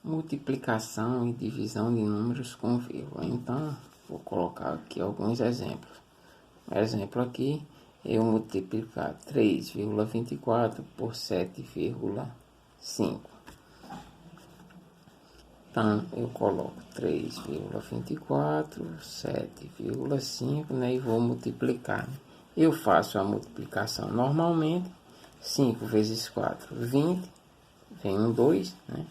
Multiplicação e divisão de números com vírgula. Então, vou colocar aqui alguns exemplos. Exemplo aqui, eu multiplicar 3,24 por 7,5. Então, eu coloco 3,24, 7,5, né? E vou multiplicar. Eu faço a multiplicação normalmente. 5 vezes 4, 20. Vem um 2, né?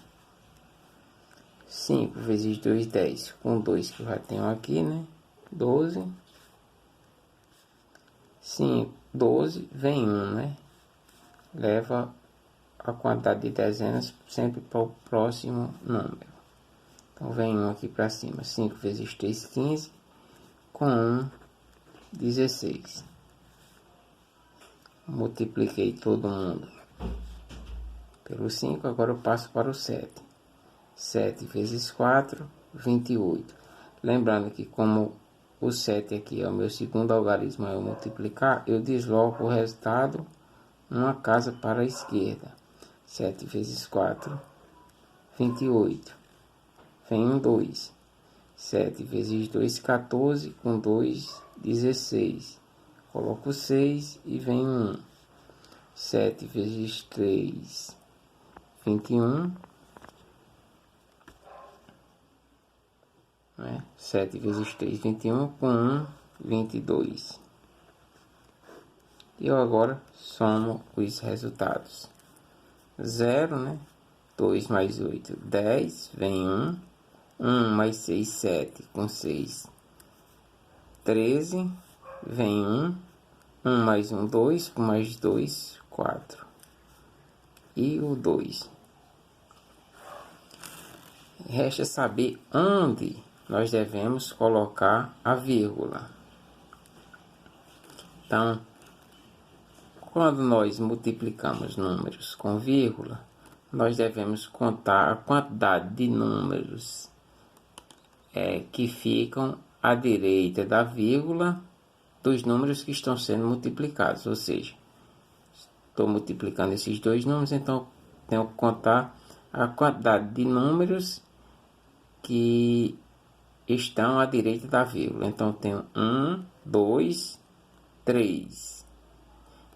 5 vezes 2, 10. Com 2 que eu já tenho aqui, né? 12. 5, 12. Vem 1, né? Leva a quantidade de dezenas sempre para o próximo número. Então, vem 1 aqui para cima. 5 vezes 3, 15. Com 1, 16. Multipliquei todo mundo pelo 5. Agora eu passo para o 7. 7 vezes 4, 28. Lembrando que como o 7 aqui é o meu segundo algarismo, eu multiplicar, eu desloco o resultado uma casa para a esquerda. 7 vezes 4, 28. Vem um 2. 7 vezes 2, 14. Com 2, 16. Coloco 6 e vem 1. 7 vezes 3, 21. 7 vezes 3, 21. Com 1, 22. E eu agora somo os resultados. 0, né? 2 mais 8, 10. Vem 1. 1 mais 6, 7. Com 6, 13. Vem 1. 1 mais 1, 2. Com mais 2, 4. E o 2. Resta saber onde nós devemos colocar a vírgula. Então, quando nós multiplicamos números com vírgula, nós devemos contar a quantidade de números que ficam à direita da vírgula dos números que estão sendo multiplicados. Ou seja, estou multiplicando esses dois números, então tenho que contar a quantidade de números que estão à direita da vírgula. Então, tenho 1, 2, 3.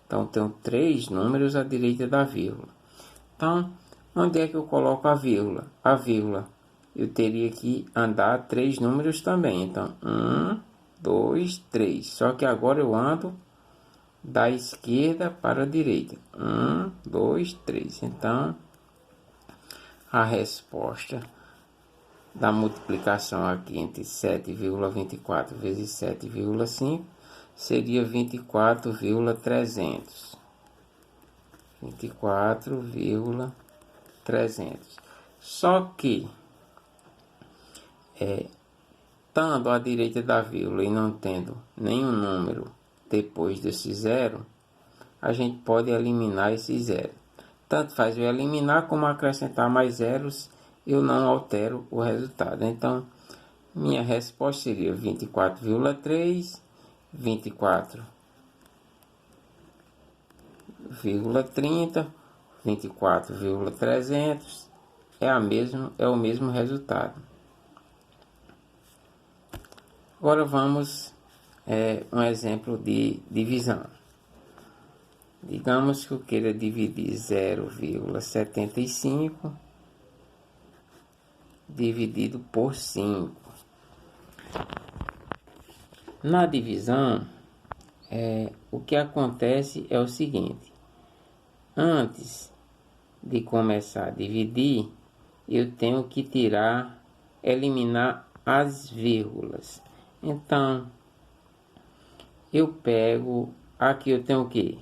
Então, tenho 3 números à direita da vírgula. Então, onde é que eu coloco a vírgula? A vírgula, eu teria que andar 3 números também. Então, 1, 2, 3. Só que agora eu ando da esquerda para a direita. 1, 2, 3. Então, a resposta da multiplicação aqui entre 7,24 vezes 7,5 seria 24,300. 24,300. Só que, estando à direita da vírgula e não tendo nenhum número depois desse zero, a gente pode eliminar esse zero. Tanto faz eu eliminar como acrescentar mais zeros, eu não altero o resultado. Então, minha resposta seria 24,3, 24,30, 24,300 é o mesmo resultado. Agora vamos um exemplo de divisão. Digamos que eu queira dividir 0,75 dividido por 5. Na divisão, o que acontece é o seguinte: antes de começar a dividir, eu tenho que eliminar as vírgulas. Então, eu pego, aqui eu tenho o quê?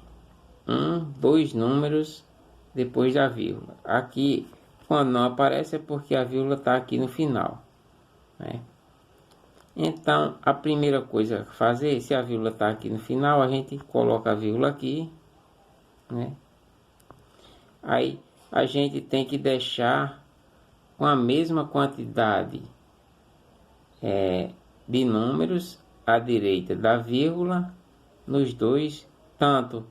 2 números depois da vírgula. Aqui, quando não aparece, é porque a vírgula está aqui no final, né? Então, a primeira coisa a fazer, se a vírgula está aqui no final, a gente coloca a vírgula aqui, né? Aí, a gente tem que deixar com a mesma quantidade de números à direita da vírgula nos dois, tanto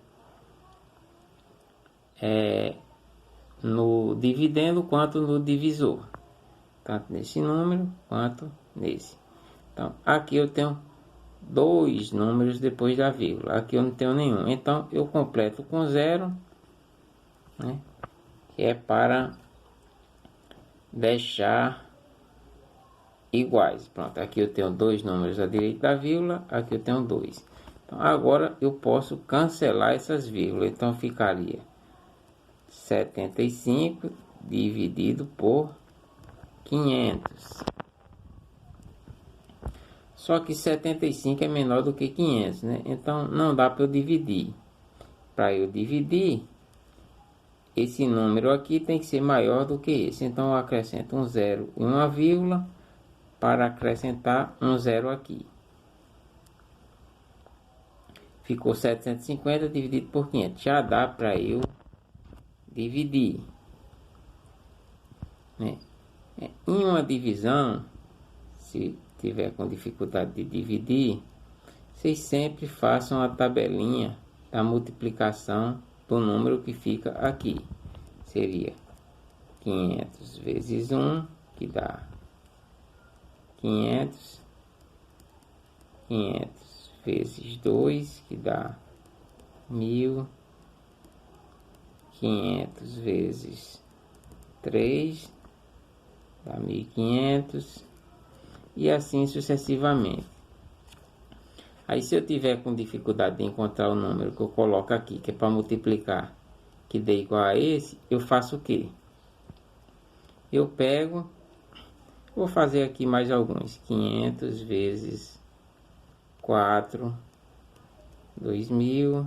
no dividendo quanto no divisor. tanto nesse número quanto nesse. Então, aqui eu tenho 2 números depois da vírgula, aqui eu não tenho nenhum, então eu completo com 0, né, que é para deixar iguais. Pronto, aqui eu tenho 2 números à direita da vírgula, aqui eu tenho 2. Então, agora eu posso cancelar essas vírgulas, então ficaria 75 dividido por 500. Só que 75 é menor do que 500, né? Então não dá para eu dividir. Para eu dividir, esse número aqui tem que ser maior do que esse. Então eu acrescento um zero e uma vírgula para acrescentar um zero aqui. Ficou 750 dividido por 500. Já dá para eu dividir, né? Em uma divisão, se tiver com dificuldade de dividir, vocês sempre façam a tabelinha da multiplicação do número que fica aqui. Seria 500 vezes 1, que dá 500. 500 vezes 2, que dá 1000. 500 vezes 3, dá 1500. E assim sucessivamente. Aí se eu tiver com dificuldade de encontrar o número que eu coloco aqui, que é para multiplicar, que dê igual a esse, eu faço o quê? Eu pego, vou fazer aqui mais alguns. 500 vezes 4, 2000.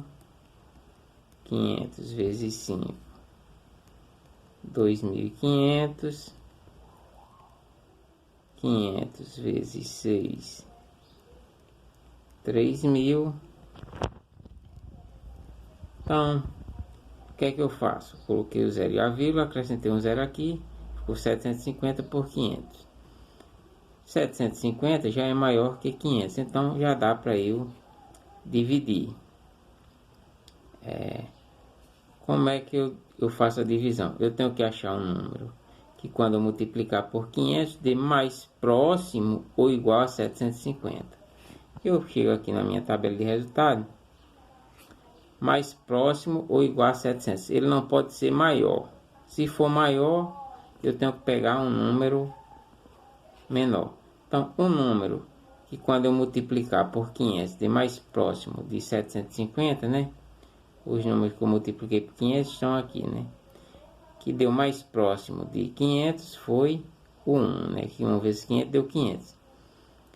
500 vezes 5, 2500. 500 vezes 6, 3000. Então, o que é que eu faço? Coloquei o zero e a vírgula, acrescentei um zero aqui, ficou 750 por 500. 750 já é maior que 500, então já dá para eu dividir. Como é que eu faço a divisão? Eu tenho que achar um número que, quando eu multiplicar por 500, dê mais próximo ou igual a 750. Eu chego aqui na minha tabela de resultado, mais próximo ou igual a 700. Ele não pode ser maior. Se for maior, eu tenho que pegar um número menor. Então, um número que, quando eu multiplicar por 500, dê mais próximo de 750, né? Os números que eu multipliquei por 500 estão aqui, né? Que deu mais próximo de 500 foi o 1, né? Que 1 vezes 500 deu 500.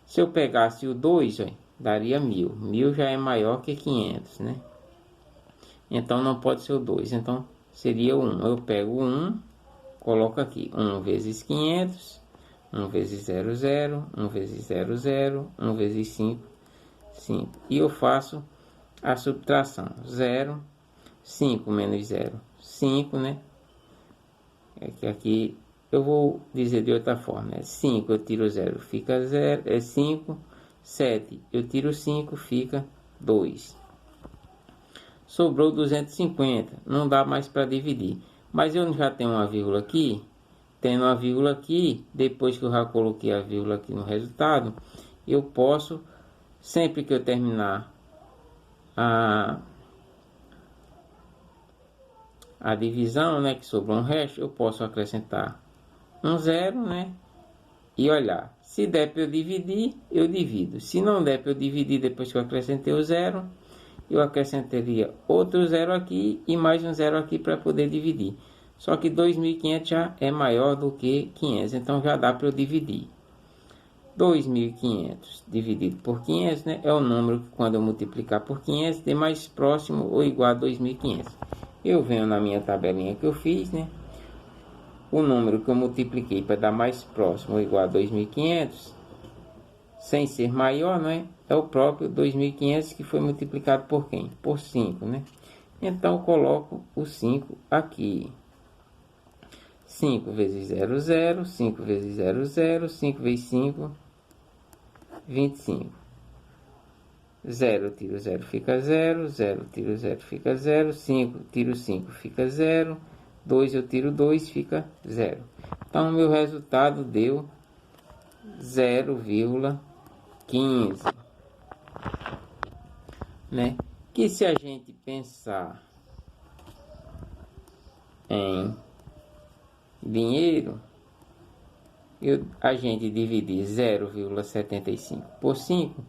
Se eu pegasse o 2, ó, daria 1000. 1000 já é maior que 500, né? Então não pode ser o 2. Então seria o 1. Eu pego o 1, coloco aqui. 1 vezes 500, 1 vezes 00, 1 vezes 00, 1 vezes 5, 5. E eu faço a subtração. 0, 5 menos 0, 5, né? É que aqui eu vou dizer de outra forma, né? 5 eu tiro 0, fica 0, é 5. 7 eu tiro 5, fica 2. Sobrou 250, não dá mais para dividir. Mas eu já tenho uma vírgula aqui. Tendo uma vírgula aqui, depois que eu já coloquei a vírgula aqui no resultado, eu posso, sempre que eu terminar a divisão, né, que sobrou um resto, eu posso acrescentar um zero, né, e olhar. Se der para eu dividir, eu divido. Se não der para eu dividir depois que eu acrescentei o zero, eu acrescentaria outro zero aqui e mais um zero aqui para poder dividir. Só que 2.500 já é maior do que 500, então já dá para eu dividir. 2.500 dividido por 500, né, é o número que, quando eu multiplicar por 500, dê mais próximo ou igual a 2.500. Eu venho na minha tabelinha que eu fiz, né, o número que eu multipliquei para dar mais próximo ou igual a 2.500, sem ser maior, não é? É o próprio 2.500 que foi multiplicado por quem? Por 5, né? Então eu coloco o 5 aqui. 5 vezes 0, 0. 5 vezes 0, 0. 5 vezes 5, 25. 0 tiro 0 fica 0. 0 tiro 0 fica 0. 5 tiro 5 fica 0. 2 eu tiro 2 fica 0. Então, meu resultado deu 0,15, né? Que se a gente pensar em dinheiro, a gente dividir 0,75 por 5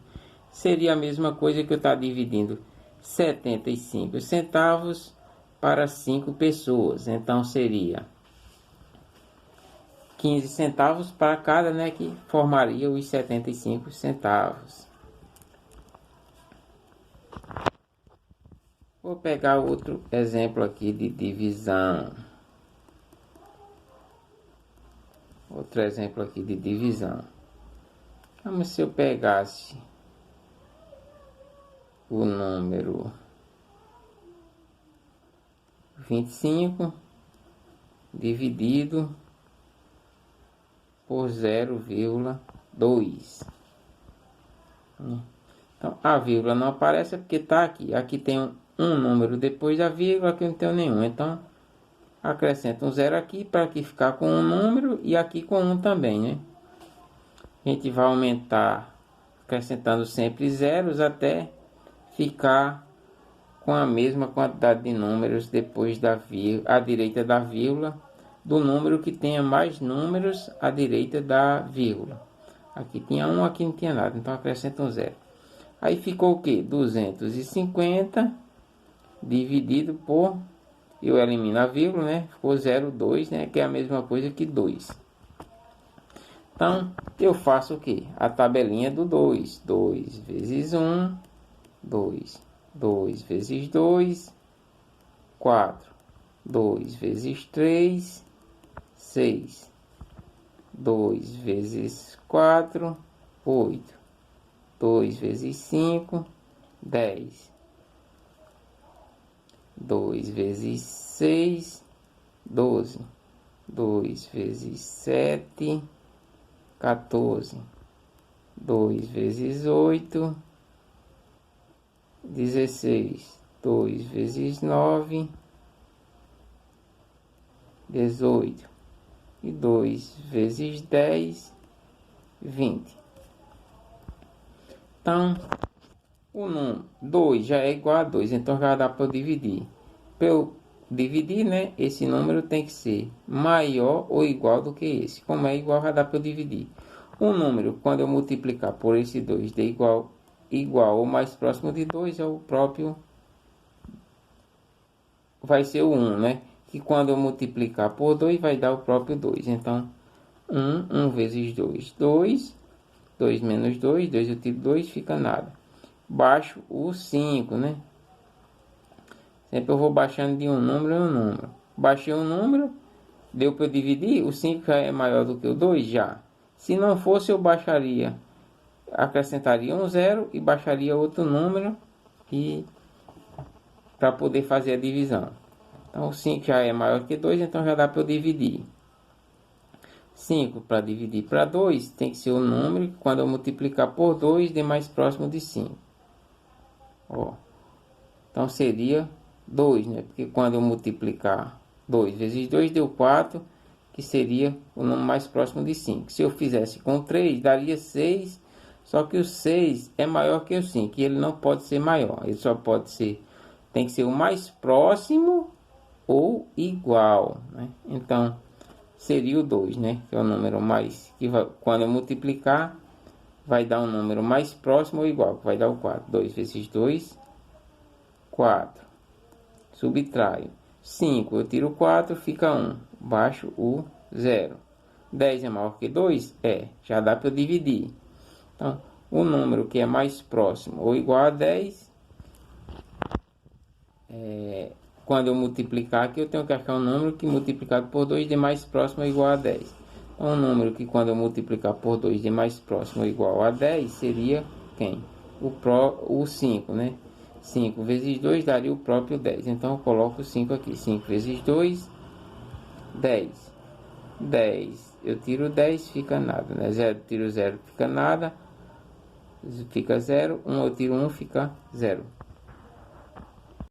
seria a mesma coisa que eu estar dividindo 75 centavos para 5 pessoas. Então seria 15 centavos para cada, né, que formaria os 75 centavos. Vou pegar outro exemplo aqui de divisão. Outro exemplo aqui de divisão. Como se eu pegasse o número 25 dividido por 0,2. Então, a vírgula não aparece porque está aqui. Aqui tem um número depois da vírgula, aqui não tem nenhum. Então, acrescenta um zero aqui para aqui ficar com um número e aqui com um também, né? A gente vai aumentar, acrescentando sempre zeros até ficar com a mesma quantidade de números depois da vírgula, à direita da vírgula, do número que tenha mais números à direita da vírgula. Aqui tinha um, aqui não tinha nada, então acrescenta um zero. Aí ficou o que? 250 dividido por, eu elimino a vírgula, né? Ficou 0,2, né? Que é a mesma coisa que 2. Então, eu faço o que? A tabelinha do 2. 2 vezes 1, 2. 2 vezes 2, 4. 2 vezes 3, 6. 2 vezes 4, 8. 2 vezes 5, 10. 2 vezes 6, 12. 2 vezes 7, 14. 2 vezes 8, 16. 2 vezes 9, 18. E 2 vezes 10, 20. Então, o número 2 já é igual a 2, então já dá para eu dividir. Para eu dividir, né, esse número tem que ser maior ou igual do que esse. Como é igual, já dá para eu dividir. Um número, quando eu multiplicar por esse 2, de igual ou mais próximo de 2, é o próprio, vai ser o 1, né? Que quando eu multiplicar por 2, vai dar o próprio 2. Então, 1 vezes 2, 2. 2 menos 2, 2 eu tiro 2, fica nada. Baixo o 5, né? Sempre eu vou baixando de um número em um número. Baixei um número, deu para eu dividir, o 5 já é maior do que o 2? Já. Se não fosse, eu baixaria, acrescentaria um zero e baixaria outro número e para poder fazer a divisão. Então, o 5 já é maior que 2, então já dá para eu dividir. 5 para dividir para 2 tem que ser o número que quando eu multiplicar por 2 dê mais próximo de 5. Ó. Então seria 2, né? Porque quando eu multiplicar 2 vezes 2 deu 4, que seria o número mais próximo de 5. Se eu fizesse com 3, daria 6, só que o 6 é maior que o 5, e ele não pode ser maior. Ele só pode ser, tem que ser o mais próximo ou igual, né? Então, seria o 2, né? Que é o número mais, que vai, quando eu multiplicar, vai dar um número mais próximo ou igual, que vai dar o 4. 2 vezes 2, 4. Subtraio. 5, eu tiro 4, fica 1. Baixo o 0. 10 é maior que 2? É. Já dá para eu dividir. Então, o número que é mais próximo ou igual a 10, quando eu multiplicar aqui, eu tenho que achar um número que multiplicado por 2 dê mais próximo ou igual a 10. Então, um número que quando eu multiplicar por 2 dê mais próximo ou igual a 10 seria quem? O 5, né? 5 vezes 2 daria o próprio 10. Então, eu coloco 5 aqui. 5 vezes 2, 10. 10. Eu tiro 10, fica nada, né? 0, tiro 0, fica nada. Fica 0. 1, eu tiro 1, fica 0.